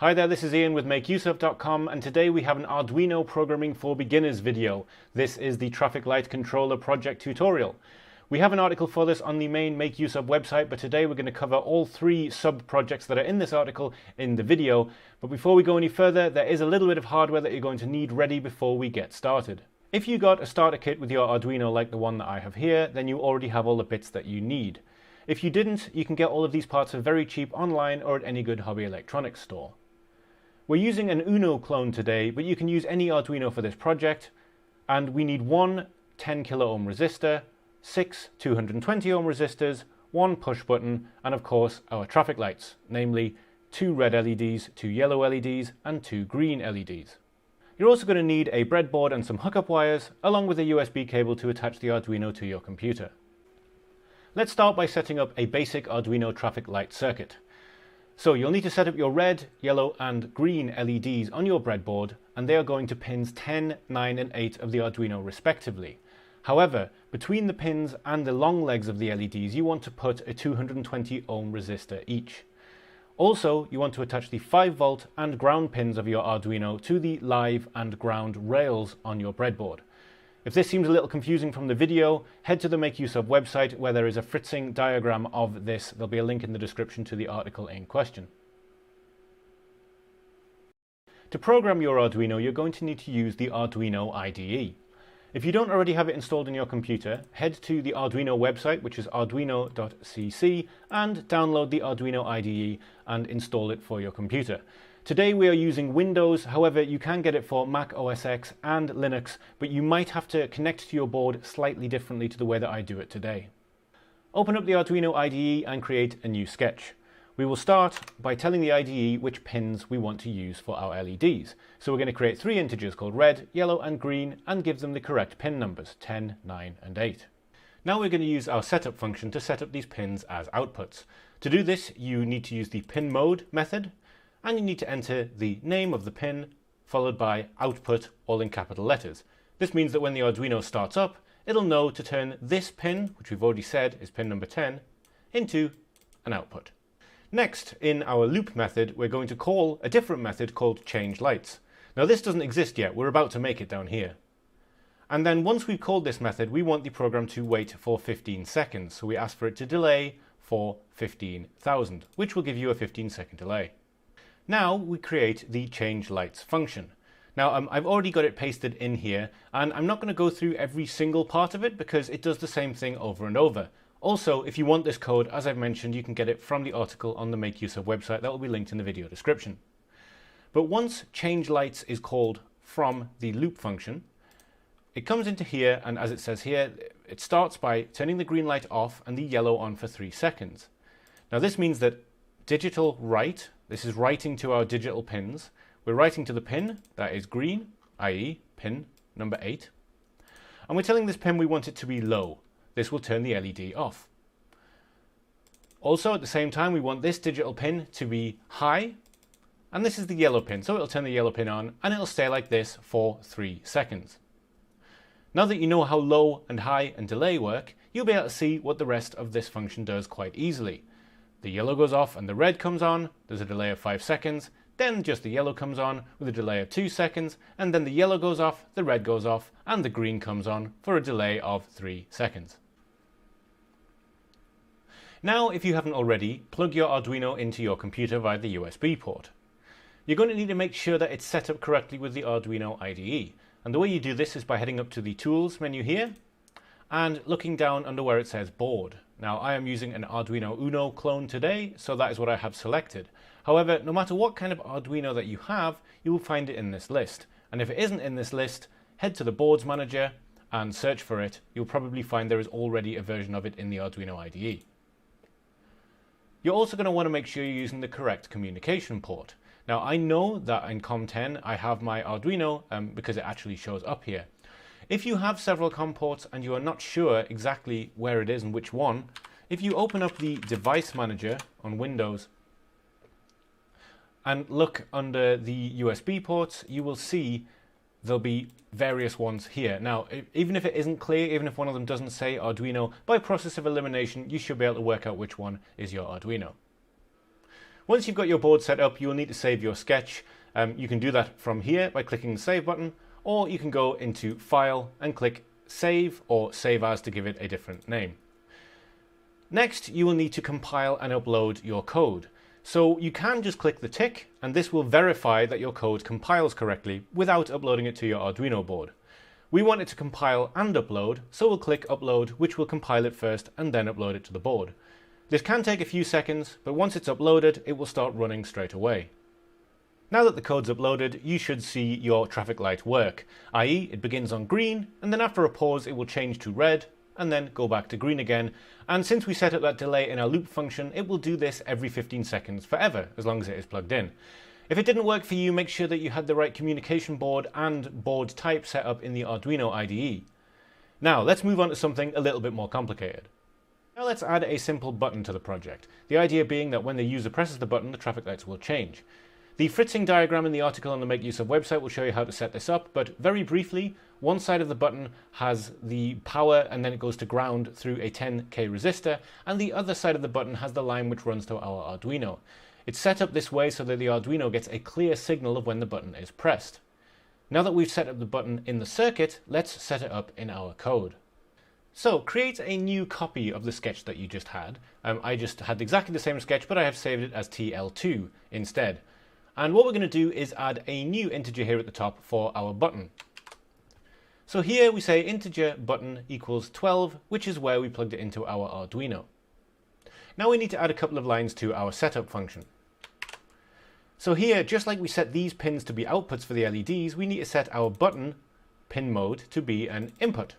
Hi there, this is Ian with MakeUseOf.com, and today we have an Arduino Programming for Beginners video. This is the Traffic Light Controller project tutorial. We have an article for this on the main Make Use Of website, but today we're going to cover all three sub-projects that are in this article in the video. But before we go any further, there is a little bit of hardware that you're going to need ready before we get started. If you got a starter kit with your Arduino like the one that I have here, then you already have all the bits that you need. If you didn't, you can get all of these parts for very cheap online or at any good hobby electronics store. We're using an Uno clone today, but you can use any Arduino for this project, and we need one 10 kilo ohm resistor, 6 220 ohm resistors, one push button, and of course our traffic lights, namely 2 red LEDs, 2 yellow LEDs, and 2 green LEDs. You're also going to need a breadboard and some hookup wires, along with a USB cable to attach the Arduino to your computer. Let's start by setting up a basic Arduino traffic light circuit. So you'll need to set up your red, yellow and green LEDs on your breadboard, and they are going to pins 10, 9 and 8 of the Arduino respectively. However, between the pins and the long legs of the LEDs you want to put a 220 ohm resistor each. Also, you want to attach the 5 volt and ground pins of your Arduino to the live and ground rails on your breadboard. If this seems a little confusing from the video, head to the Make Use Of website where there is a fritzing diagram of this. There'll be a link in the description to the article in question. To program your Arduino, you're going to need to use the Arduino IDE. If you don't already have it installed in your computer, head to the Arduino website, which is arduino.cc, and download the Arduino IDE and install it for your computer. Today we are using Windows, however you can get it for Mac OS X and Linux, but you might have to connect to your board slightly differently to the way that I do it today. Open up the Arduino IDE and create a new sketch. We will start by telling the IDE which pins we want to use for our LEDs. So we're going to create 3 integers called red, yellow and green and give them the correct pin numbers, 10, 9 and 8. Now we're going to use our setup function to set up these pins as outputs. To do this you need to use the pin mode method, and you need to enter the name of the pin followed by output, all in capital letters. This means that when the Arduino starts up, it'll know to turn this pin, which we've already said is pin number 10, into an output. Next, in our loop method, we're going to call a different method called change lights. Now this doesn't exist yet, we're about to make it down here. And then once we've called this method, we want the program to wait for 15 seconds. So we ask for it to delay for 15,000, which will give you a 15-second delay. Now we create the change lights function. Now I've already got it pasted in here, and I'm not going to go through every single part of it because it does the same thing over and over. Also, if you want this code, as I've mentioned, you can get it from the article on the Make Use Of website. That will be linked in the video description. But once change lights is called from the loop function, it comes into here, and as it says here, it starts by turning the green light off and the yellow on for 3 seconds. Now this means that digital write, this is writing to our digital pins. We're writing to the pin that is green, i.e. pin number 8. And we're telling this pin we want it to be low. This will turn the LED off. Also at the same time we want this digital pin to be high, and this is the yellow pin, so it'll turn the yellow pin on and it'll stay like this for 3 seconds. Now that you know how low and high and delay work, you'll be able to see what the rest of this function does quite easily. The yellow goes off and the red comes on, there's a delay of 5 seconds, then just the yellow comes on with a delay of 2 seconds, and then the yellow goes off, the red goes off, and the green comes on for a delay of 3 seconds. Now, if you haven't already, plug your Arduino into your computer via the USB port. You're going to need to make sure that it's set up correctly with the Arduino IDE, and the way you do this is by heading up to the Tools menu here, and looking down under where it says Board. Now I am using an Arduino Uno clone today, so that is what I have selected. However, no matter what kind of Arduino that you have, you will find it in this list. And if it isn't in this list, head to the Boards Manager and search for it. You'll probably find there is already a version of it in the Arduino IDE. You're also going to want to make sure you're using the correct communication port. Now I know that in COM10 I have my Arduino because it actually shows up here. If you have several COM ports and you are not sure exactly where it is and which one, if you open up the Device Manager on Windows and look under the USB ports, you will see there'll be various ones here. Now, even if it isn't clear, even if one of them doesn't say Arduino, by process of elimination, you should be able to work out which one is your Arduino. Once you've got your board set up, you'll need to save your sketch. You can do that from here by clicking the Save button, or you can go into File and click Save or Save As to give it a different name. Next, you will need to compile and upload your code. So you can just click the tick, and this will verify that your code compiles correctly without uploading it to your Arduino board. We want it to compile and upload, so we'll click Upload, which will compile it first and then upload it to the board. This can take a few seconds, but once it's uploaded, it will start running straight away. Now that the code's uploaded, you should see your traffic light work, i.e. it begins on green, and then after a pause it will change to red, and then go back to green again. And since we set up that delay in our loop function, it will do this every 15 seconds forever, as long as it is plugged in. If it didn't work for you, make sure that you had the right communication board and board type set up in the Arduino IDE. Now let's move on to something a little bit more complicated. Now let's add a simple button to the project, the idea being that when the user presses the button, the traffic lights will change. The fritzing diagram in the article on the Make Use Of website will show you how to set this up, but very briefly, one side of the button has the power and then it goes to ground through a 10k resistor, and the other side of the button has the line which runs to our Arduino. It's set up this way so that the Arduino gets a clear signal of when the button is pressed. Now that we've set up the button in the circuit, let's set it up in our code. So create a new copy of the sketch that you just had. I just had exactly the same sketch, but I have saved it as TL2 instead. And what we're going to do is add a new integer here at the top for our button. So here we say integer button equals 12, which is where we plugged it into our Arduino. Now we need to add a couple of lines to our setup function. So here, just like we set these pins to be outputs for the LEDs, we need to set our button pin mode to be an input.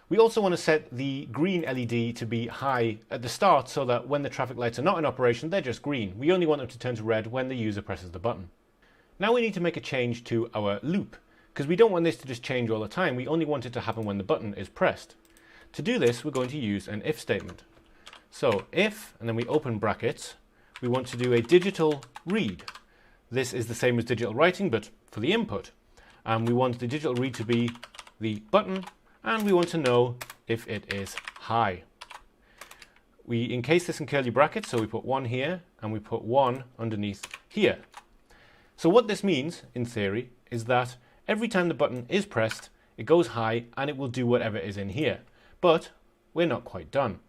We also want to set the green LED to be high at the start so that when the traffic lights are not in operation, they're just green. We only want them to turn to red when the user presses the button. Now we need to make a change to our loop, because we don't want this to just change all the time. We only want it to happen when the button is pressed. To do this, we're going to use an if statement. So if, and then we open brackets, we want to do a digital read. This is the same as digital writing, but for the input. And we want the digital read to be the button, and we want to know if it is high. We encase this in curly brackets, so we put 1 here, and we put 1 underneath here. So what this means, in theory, is that every time the button is pressed, it goes high, and it will do whatever is in here. But we're not quite done.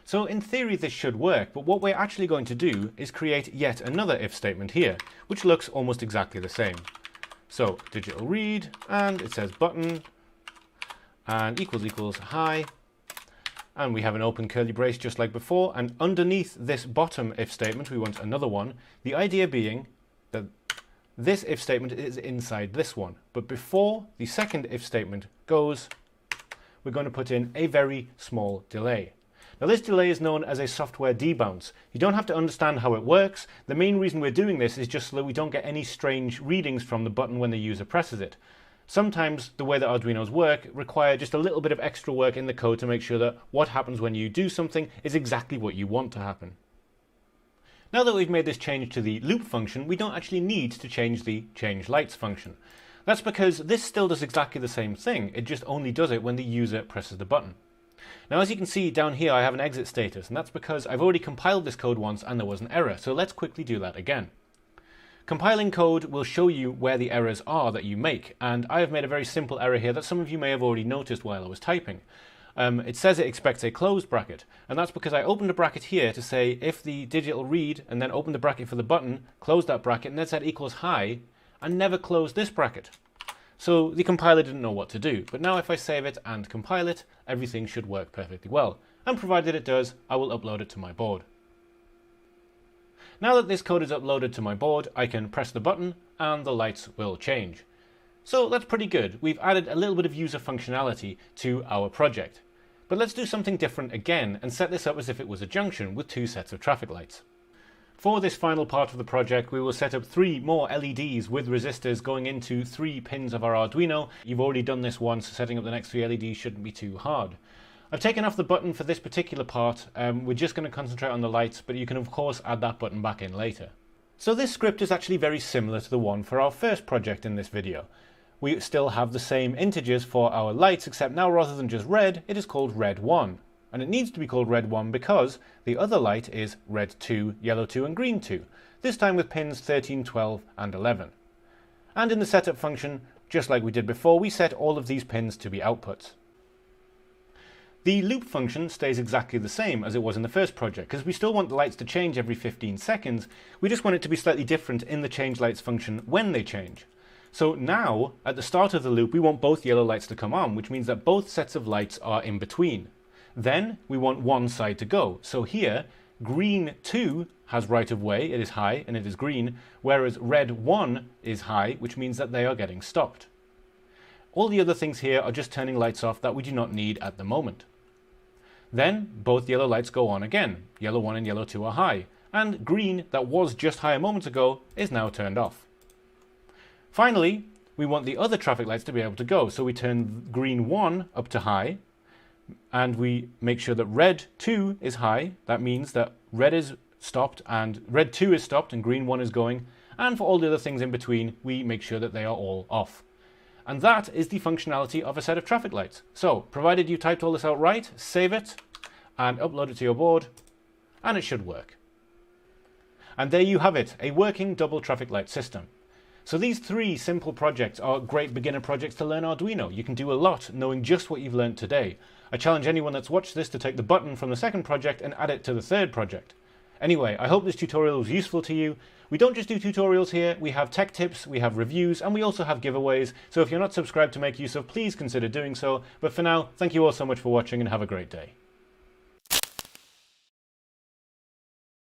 So in theory this should work, but what we're actually going to do is create yet another if statement here, which looks almost exactly the same. So digital read, and it says button, and equals high, and we have an open curly brace just like before, and underneath this bottom if statement we want another one, the idea being that this if statement is inside this one, but before the second if statement goes, we're going to put in a very small delay. Now this delay is known as a software debounce. You don't have to understand how it works. The main reason we're doing this is just so that we don't get any strange readings from the button when the user presses it. Sometimes the way that Arduinos work require just a little bit of extra work in the code to make sure that what happens when you do something is exactly what you want to happen. Now that we've made this change to the loop function, we don't actually need to change the change lights function. That's because this still does exactly the same thing, it just only does it when the user presses the button. Now as you can see down here I have an exit status, and that's because I've already compiled this code once and there was an error, so let's quickly do that again. Compiling code will show you where the errors are that you make, and I have made a very simple error here that some of you may have already noticed while I was typing. It says it expects a closed bracket, and that's because I opened a bracket here to say if the digital read, and then opened the bracket for the button, closed that bracket, and then said equals high, and never closed this bracket. So the compiler didn't know what to do, but now if I save it and compile it, everything should work perfectly well, and provided it does, I will upload it to my board. Now that this code is uploaded to my board, I can press the button and the lights will change. So that's pretty good. We've added a little bit of user functionality to our project. But let's do something different again and set this up as if it was a junction with 2 sets of traffic lights. For this final part of the project, we will set up 3 more LEDs with resistors going into 3 pins of our Arduino. You've already done this once, setting up the next 3 LEDs shouldn't be too hard. I've taken off the button for this particular part. We're just going to concentrate on the lights, but you can of course add that button back in later. So this script is actually very similar to the one for our first project in this video. We still have the same integers for our lights, except now rather than just red, it is called red1. And it needs to be called red 1 because the other light is red 2, yellow 2 and green 2, this time with pins 13, 12 and 11. And in the setup function, just like we did before, we set all of these pins to be outputs. The loop function stays exactly the same as it was in the first project, because we still want the lights to change every 15 seconds, we just want it to be slightly different in the change lights function when they change. So now, at the start of the loop, we want both yellow lights to come on, which means that both sets of lights are in between. Then we want one side to go. So here, green 2 has right of way, it is high and it is green, whereas red 1 is high, which means that they are getting stopped. All the other things here are just turning lights off that we do not need at the moment. Then both yellow lights go on again. Yellow 1 and yellow 2 are high, and green, that was just high a moment ago, is now turned off. Finally, we want the other traffic lights to be able to go, so we turn green 1 up to high, and we make sure that red 2 is high. That means that red is stopped and red 2 is stopped and green 1 is going, and for all the other things in between, we make sure that they are all off. And that is the functionality of a set of traffic lights. So, provided you typed all this out right, save it and upload it to your board, and it should work. And there you have it, a working double traffic light system. So these 3 simple projects are great beginner projects to learn Arduino. You can do a lot knowing just what you've learned today. I challenge anyone that's watched this to take the button from the second project and add it to the third project. Anyway, I hope this tutorial was useful to you. We don't just do tutorials here, we have tech tips, we have reviews, and we also have giveaways, so if you're not subscribed to make use of, please consider doing so. But for now, thank you all so much for watching and have a great day.